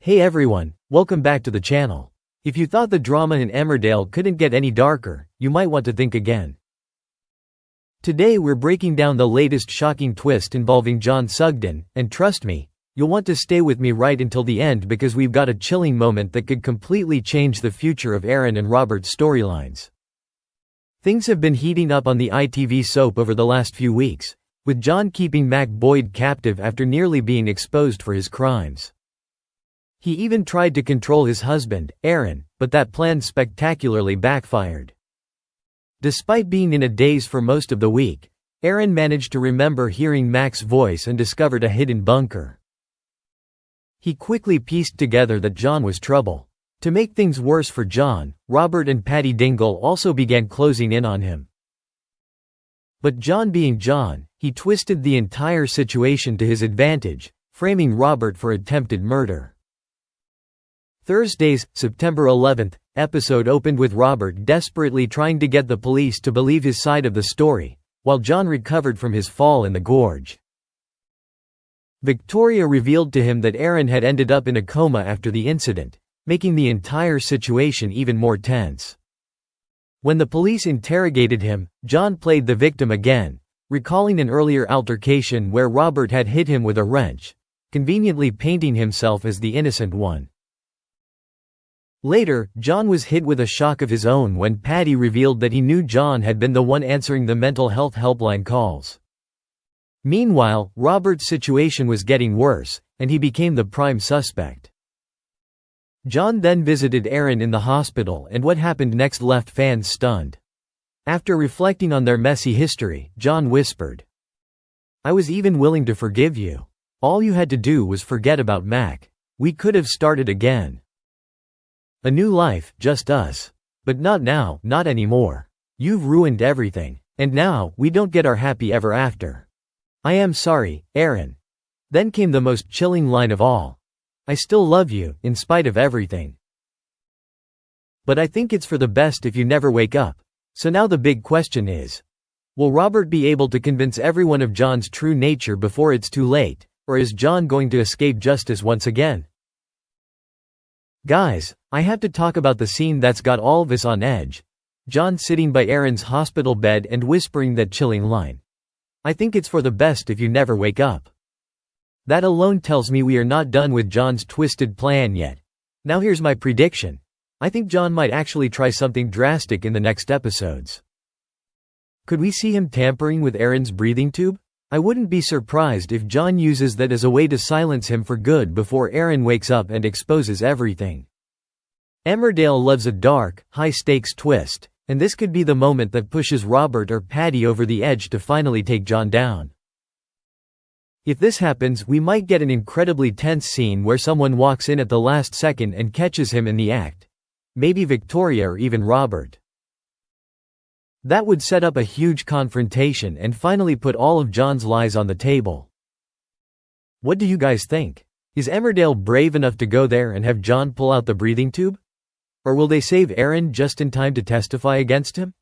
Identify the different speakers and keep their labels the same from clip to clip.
Speaker 1: Hey everyone, welcome back to the channel. If you thought the drama in Emmerdale couldn't get any darker, you might want to think again. Today we're breaking down the latest shocking twist involving John Sugden, and trust me, you'll want to stay with me right until the end because we've got a chilling moment that could completely change the future of Aaron and Robert's storylines. Things have been heating up on the ITV soap over the last few weeks, with John keeping Mac Boyd captive after nearly being exposed for his crimes. He even tried to control his husband, Aaron, but that plan spectacularly backfired. Despite being in a daze for most of the week, Aaron managed to remember hearing Mac's voice and discovered a hidden bunker. He quickly pieced together that John was trouble. To make things worse for John, Robert and Patty Dingle also began closing in on him. But John being John, he twisted the entire situation to his advantage, framing Robert for attempted murder. Thursday's, September 11th, episode opened with Robert desperately trying to get the police to believe his side of the story, while John recovered from his fall in the gorge. Victoria revealed to him that Aaron had ended up in a coma after the incident, making the entire situation even more tense. When the police interrogated him, John played the victim again, recalling an earlier altercation where Robert had hit him with a wrench, conveniently painting himself as the innocent one. Later, John was hit with a shock of his own when Patty revealed that he knew John had been the one answering the mental health helpline calls. Meanwhile, Robert's situation was getting worse, and he became the prime suspect. John then visited Aaron in the hospital, and what happened next left fans stunned. After reflecting on their messy history, John whispered, "I was even willing to forgive you. All you had to do was forget about Mac. We could have started again. A new life, just us. But not now, not anymore. You've ruined everything. And now, we don't get our happy ever after. I am sorry, Aaron." Then came the most chilling line of all. "I still love you, in spite of everything. But I think it's for the best if you never wake up." So now the big question is, will Robert be able to convince everyone of John's true nature before it's too late, or is John going to escape justice once again? Guys, I have to talk about the scene that's got all of us on edge. John sitting by Aaron's hospital bed and whispering that chilling line, "I think it's for the best if you never wake up." That alone tells me we are not done with John's twisted plan yet. Now here's my prediction. I think John might actually try something drastic in the next episodes. Could we see him tampering with Aaron's breathing tube? I wouldn't be surprised if John uses that as a way to silence him for good before Aaron wakes up and exposes everything. Emmerdale loves a dark, high-stakes twist, and this could be the moment that pushes Robert or Patty over the edge to finally take John down. If this happens, we might get an incredibly tense scene where someone walks in at the last second and catches him in the act. Maybe Victoria or even Robert. That would set up a huge confrontation and finally put all of John's lies on the table. What do you guys think? Is Emmerdale brave enough to go there and have John pull out the breathing tube? Or will they save Aaron just in time to testify against him?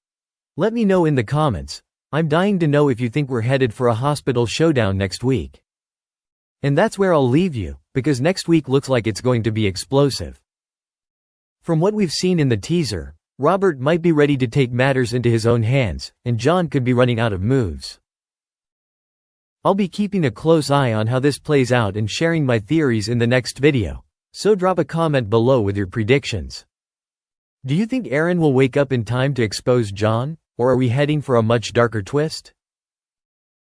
Speaker 1: Let me know in the comments. I'm dying to know if you think we're headed for a hospital showdown next week. And that's where I'll leave you, because next week looks like it's going to be explosive. From what we've seen in the teaser, Robert might be ready to take matters into his own hands, and John could be running out of moves. I'll be keeping a close eye on how this plays out and sharing my theories in the next video, so drop a comment below with your predictions. Do you think Aaron will wake up in time to expose John, or are we heading for a much darker twist?